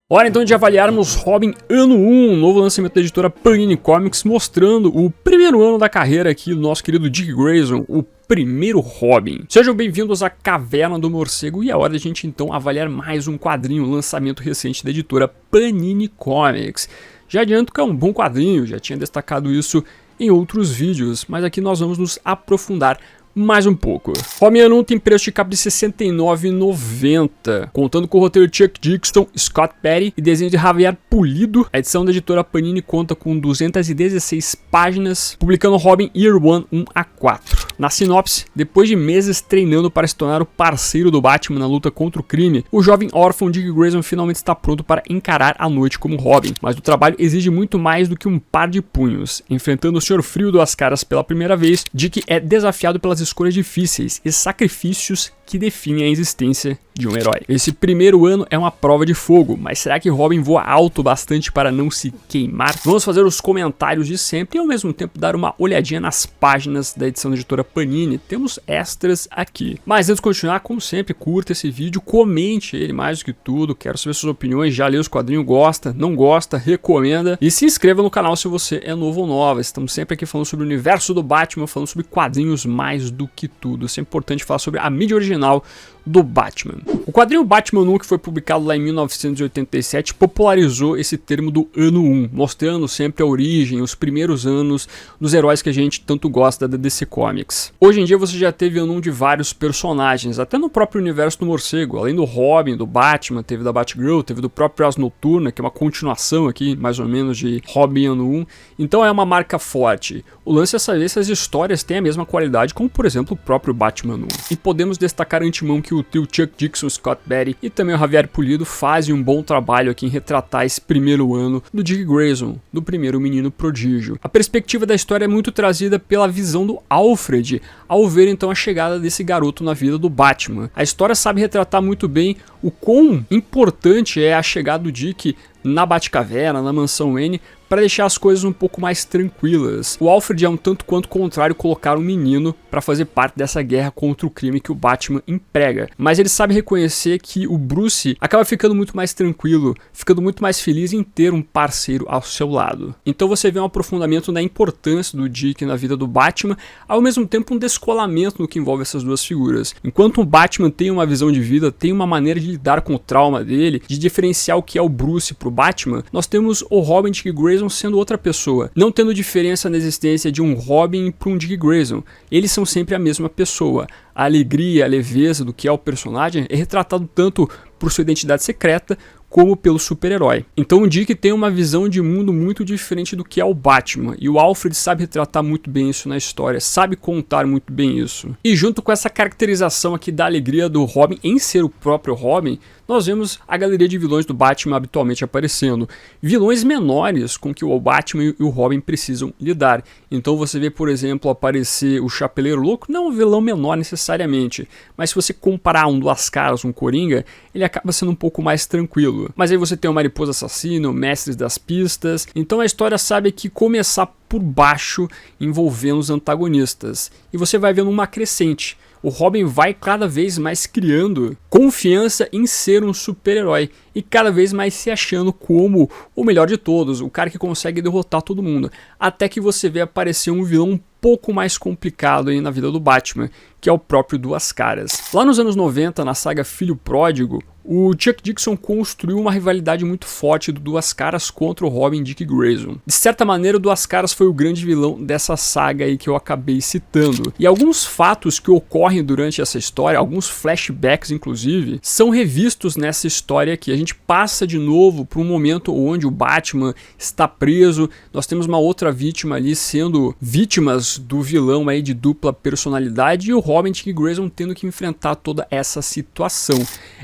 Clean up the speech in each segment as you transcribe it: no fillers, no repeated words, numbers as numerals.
Hora então de avaliarmos Robin Ano 1, novo lançamento da editora Panini Comics, mostrando o primeiro ano da carreira aqui do nosso querido Dick Grayson, o primeiro Robin. Sejam bem-vindos à Caverna do Morcego e é hora de a gente então avaliar mais um quadrinho, lançamento recente da editora Panini Comics. Já adianto que é um bom quadrinho, já tinha destacado isso em outros vídeos, mas aqui nós vamos nos aprofundar mais um pouco. Robin Ano 1 tem preço de capa de R$ 69,90, contando com o roteiro de Chuck Dixon, Scott Perry e desenho de Javier Pulido. A edição da editora Panini conta com 216 páginas, publicando Robin Year 1 a 4. Na sinopse, depois de meses treinando para se tornar o parceiro do Batman na luta contra o crime, o jovem órfão Dick Grayson finalmente está pronto para encarar a noite como Robin, mas o trabalho exige muito mais do que um par de punhos. Enfrentando o Sr. Frio Duas Caras pela primeira vez, Dick é desafiado pelas escolhas difíceis e sacrifícios que definem a existência de um herói. Esse primeiro ano é uma prova de fogo, mas será que Robin voa alto bastante para não se queimar? Vamos fazer os comentários de sempre e ao mesmo tempo dar uma olhadinha nas páginas da edição da editora Panini. Temos extras aqui. Mas antes de continuar, como sempre, curta esse vídeo, comente ele mais do que tudo, quero saber suas opiniões, já leu os quadrinhos, gosta, não gosta, recomenda e se inscreva no canal se você é novo ou nova. Estamos sempre aqui falando sobre o universo do Batman, falando sobre quadrinhos mais do que tudo. É sempre importante falar sobre a mídia original do Batman. O quadrinho Batman 1, que foi publicado lá em 1987, popularizou esse termo do Ano 1, mostrando sempre a origem, os primeiros anos dos heróis que a gente tanto gosta da DC Comics. Hoje em dia você já teve Ano 1 de vários personagens, até no próprio universo do morcego, além do Robin, do Batman, teve da Batgirl, teve do próprio Asa Noturna, que é uma continuação aqui, mais ou menos, de Robin Ano 1, então é uma marca forte. O lance é saber se as histórias têm a mesma qualidade como, por exemplo, o próprio Batman 1. E podemos destacar antemão que o trio Chuck Dixon, Scott Perry e também o Javier Pulido fazem um bom trabalho aqui em retratar esse primeiro ano do Dick Grayson, do primeiro menino prodígio. A perspectiva da história é muito trazida pela visão do Alfred, ao ver então a chegada desse garoto na vida do Batman. A história sabe retratar muito bem o quão importante é a chegada do Dick na Batcaverna, na Mansão Wayne, para deixar as coisas um pouco mais tranquilas. O Alfred é um tanto quanto contrário colocar um menino para fazer parte dessa guerra contra o crime que o Batman emprega, mas ele sabe reconhecer que o Bruce acaba ficando muito mais tranquilo, ficando muito mais feliz em ter um parceiro ao seu lado. Então você vê um aprofundamento na importância do Dick na vida do Batman, ao mesmo tempo um descolamento no que envolve essas duas figuras. Enquanto o Batman tem uma visão de vida, tem uma maneira de lidar com o trauma dele, de diferenciar o que é o Bruce pro Batman, nós temos o Robin Dick Grayson sendo outra pessoa, não tendo diferença na existência de um Robin para um Dick Grayson. Eles são sempre a mesma pessoa. A alegria, a leveza do que é o personagem é retratado tanto por sua identidade secreta como pelo super-herói. Então o Dick tem uma visão de mundo muito diferente do que é o Batman, e o Alfred sabe retratar muito bem isso na história, sabe contar muito bem isso. E junto com essa caracterização aqui da alegria do Robin em ser o próprio Robin, nós vemos a galeria de vilões do Batman habitualmente aparecendo. Vilões menores com que o Batman e o Robin precisam lidar. Então você vê, por exemplo, aparecer o Chapeleiro Louco, não um vilão menor necessariamente, mas se você comparar um Duas Caras, um Coringa, ele acaba sendo um pouco mais tranquilo. Mas aí você tem o Mariposa Assassino, o Mestres das Pistas, então a história sabe que começar por baixo envolvendo os antagonistas. E você vai vendo uma crescente. O Robin vai cada vez mais criando confiança em ser um super-herói e cada vez mais se achando como o melhor de todos, o cara que consegue derrotar todo mundo, até que você vê aparecer um vilão um pouco mais complicado aí na vida do Batman, que é o próprio Duas Caras. Lá nos anos 90, na saga Filho Pródigo, o Chuck Dixon construiu uma rivalidade muito forte do Duas Caras contra o Robin Dick Grayson. De certa maneira, o Duas Caras foi o grande vilão dessa saga aí que eu acabei citando. E alguns fatos que ocorrem durante essa história, alguns flashbacks inclusive, são revistos nessa história aqui. A gente passa de novo para um momento onde o Batman está preso, nós temos uma outra vítima ali sendo vítimas do vilão aí de dupla personalidade e o Robin Dick Grayson tendo que enfrentar toda essa situação.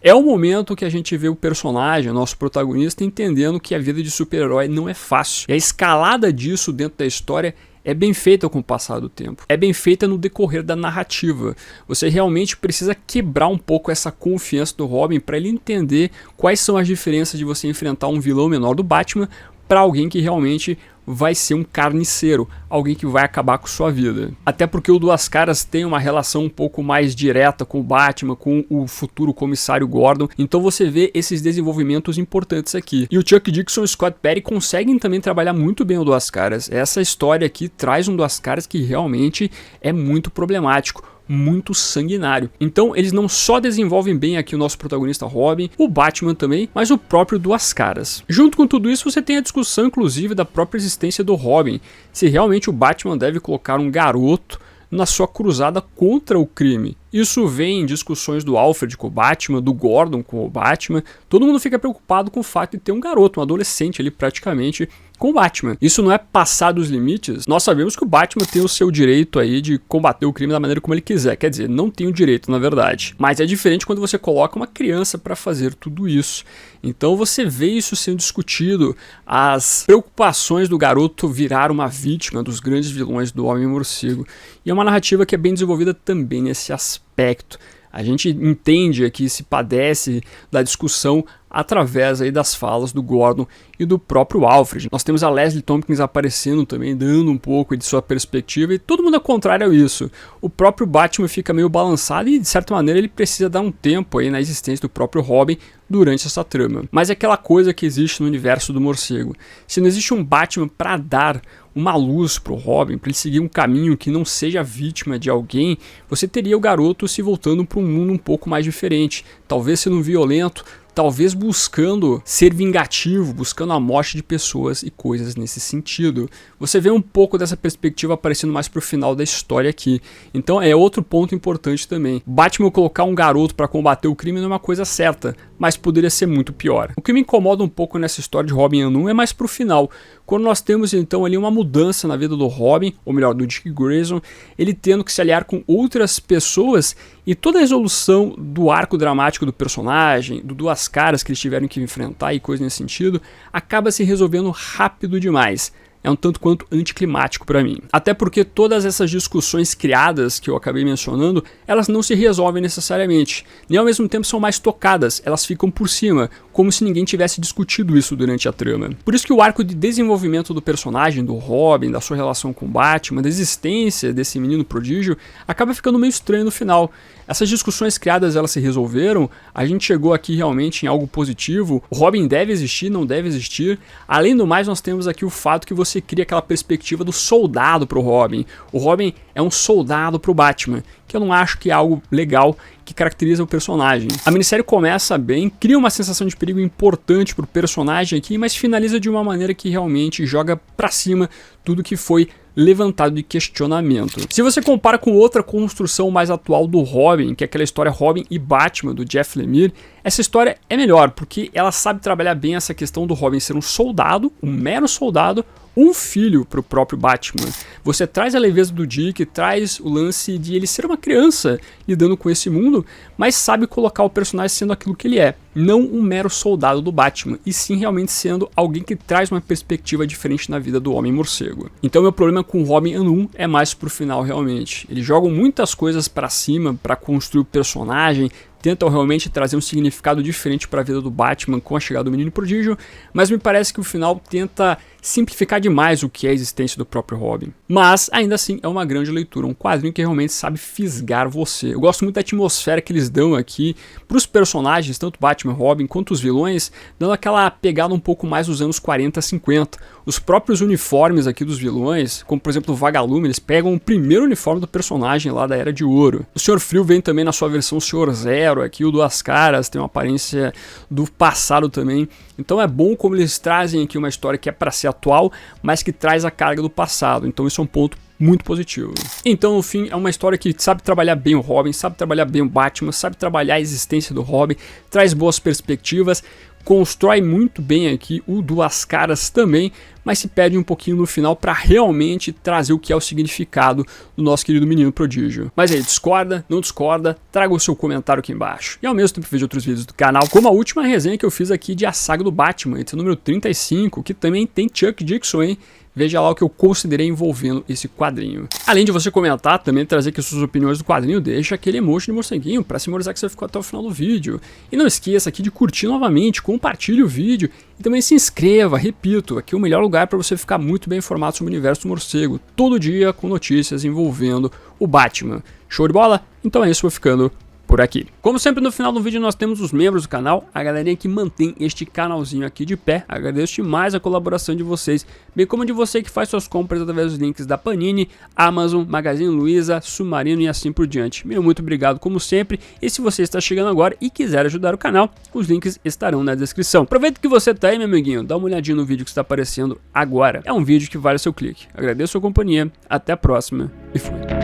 É o momento que a gente vê o personagem, o nosso protagonista, entendendo que a vida de super-herói não é fácil. E a escalada disso dentro da história é bem feita com o passar do tempo. É bem feita no decorrer da narrativa. Você realmente precisa quebrar um pouco essa confiança do Robin para ele entender quais são as diferenças de você enfrentar um vilão menor do Batman para alguém que realmente vai ser um carniceiro, alguém que vai acabar com sua vida. Até porque o Duas Caras tem uma relação um pouco mais direta com o Batman, com o futuro comissário Gordon, então você vê esses desenvolvimentos importantes aqui. E o Chuck Dixon e o Scott Perry conseguem também trabalhar muito bem o Duas Caras. Essa história aqui traz um Duas Caras que realmente é muito problemático, muito sanguinário. Então eles não só desenvolvem bem aqui o nosso protagonista Robin, o Batman também, mas o próprio Duas Caras. Junto com tudo isso, você tem a discussão inclusive da própria existência do Robin, se realmente o Batman deve colocar um garoto na sua cruzada contra o crime. Isso vem em discussões do Alfred com o Batman, do Gordon com o Batman. Todo mundo fica preocupado com o fato de ter um garoto, um adolescente ali praticamente com o Batman. Isso não é passar dos limites. Nós sabemos que o Batman tem o seu direito aí de combater o crime da maneira como ele quiser. Quer dizer, não tem o direito na verdade. Mas é diferente quando você coloca uma criança para fazer tudo isso. Então você vê isso sendo discutido, as preocupações do garoto virar uma vítima dos grandes vilões do Homem-Morcego. E é uma narrativa que é bem desenvolvida também nesse aspecto. A gente entende aqui, se padece da discussão através aí das falas do Gordon e do próprio Alfred. Nós temos a Leslie Tompkins aparecendo também, dando um pouco de sua perspectiva, e todo mundo é contrário a isso. O próprio Batman fica meio balançado e, de certa maneira, ele precisa dar um tempo aí na existência do próprio Robin durante essa trama. Mas é aquela coisa que existe no universo do morcego. Se não existe um Batman para dar uma luz pro Robin, para ele seguir um caminho que não seja vítima de alguém, você teria o garoto se voltando para um mundo um pouco mais diferente, talvez sendo violento, talvez buscando ser vingativo, buscando a morte de pessoas e coisas nesse sentido. Você vê um pouco dessa perspectiva aparecendo mais pro final da história aqui. Então é outro ponto importante também. Batman colocar um garoto para combater o crime não é uma coisa certa, mas poderia ser muito pior. O que me incomoda um pouco nessa história de Robin Ano 1 é mais pro final, quando nós temos então ali uma mudança na vida do Robin, ou melhor, do Dick Grayson, ele tendo que se aliar com outras pessoas, e toda a resolução do arco dramático do personagem, do Duas Caras que eles tiveram que enfrentar e coisa nesse sentido, acaba se resolvendo rápido demais. É um tanto quanto anticlimático para mim. Até porque todas essas discussões criadas que eu acabei mencionando, elas não se resolvem necessariamente, nem ao mesmo tempo são mais tocadas, elas ficam por cima, como se ninguém tivesse discutido isso durante a trama. Por isso que o arco de desenvolvimento do personagem, do Robin, da sua relação com o Batman, da existência desse menino prodígio, acaba ficando meio estranho no final. Essas discussões criadas, elas se resolveram, a gente chegou aqui realmente em algo positivo, o Robin deve existir, não deve existir. Além do mais, nós temos aqui o fato que você cria aquela perspectiva do soldado pro Robin. O Robin é um soldado pro Batman, que eu não acho que é algo legal que caracteriza o personagem. A minissérie começa bem, cria uma sensação de perigo importante pro personagem aqui, mas finaliza de uma maneira que realmente joga pra cima tudo que foi levantado de questionamento. Se você compara com outra construção mais atual do Robin, que é aquela história Robin e Batman do Jeff Lemire, essa história é melhor, porque ela sabe trabalhar bem essa questão do Robin ser um soldado, um mero soldado, um filho para o próprio Batman. Você traz a leveza do Dick, traz o lance de ele ser uma criança lidando com esse mundo, mas sabe colocar o personagem sendo aquilo que ele é, não um mero soldado do Batman, e sim realmente sendo alguém que traz uma perspectiva diferente na vida do Homem-Morcego. Então meu problema com o Robin Ano 1 é mais pro final realmente. Eles jogam muitas coisas para cima para construir o personagem, tentam realmente trazer um significado diferente para a vida do Batman com a chegada do Menino Prodígio, mas me parece que o final tenta simplificar demais o que é a existência do próprio Robin. Mas, ainda assim, é uma grande leitura, um quadrinho que realmente sabe fisgar você. Eu gosto muito da atmosfera que eles dão aqui para os personagens, tanto Batman, Robin, quanto os vilões, dando aquela pegada um pouco mais dos anos 40, 50. Os próprios uniformes aqui dos vilões, como por exemplo o Vagalume, eles pegam o primeiro uniforme do personagem lá da Era de Ouro. O Sr. Frio vem também na sua versão Sr. Zero, aqui o Duas Caras tem uma aparência do passado também. Então é bom como eles trazem aqui uma história que é para ser atual, mas que traz a carga do passado. Então isso é um ponto muito positivo. Então, no fim, é uma história que sabe trabalhar bem o Robin, sabe trabalhar bem o Batman, sabe trabalhar a existência do Robin, traz boas perspectivas, constrói muito bem aqui o Duas Caras também, mas se perde um pouquinho no final para realmente trazer o que é o significado do nosso querido Menino Prodígio. Mas aí, discorda, não discorda, traga o seu comentário aqui embaixo. E ao mesmo tempo veja outros vídeos do canal, como a última resenha que eu fiz aqui de A Saga do Batman, edição número 35, que também tem Chuck Dixon, hein? veja lá o que eu considerei envolvendo esse quadrinho. Além de você comentar, também trazer aqui suas opiniões do quadrinho, deixa aquele emoji de morceguinho para simbolizar que você ficou até o final do vídeo. E não esqueça aqui de curtir novamente, compartilhe o vídeo e também se inscreva, repito, aqui é o melhor lugar para você ficar muito bem informado sobre o universo do morcego, todo dia com notícias envolvendo o Batman. Show de bola? Então é isso, vou ficando por aqui. Como sempre, no final do vídeo nós temos os membros do canal, a galerinha que mantém este canalzinho aqui de pé. Agradeço demais a colaboração de vocês, bem como de você que faz suas compras através dos links da Panini, Amazon, Magazine Luiza, Submarino e assim por diante. Meu muito obrigado como sempre, e se você está chegando agora e quiser ajudar o canal, os links estarão na descrição. Aproveita que você tá aí, meu amiguinho, dá uma olhadinha no vídeo que está aparecendo agora. É um vídeo que vale seu clique. Agradeço a sua companhia, até a próxima e fui.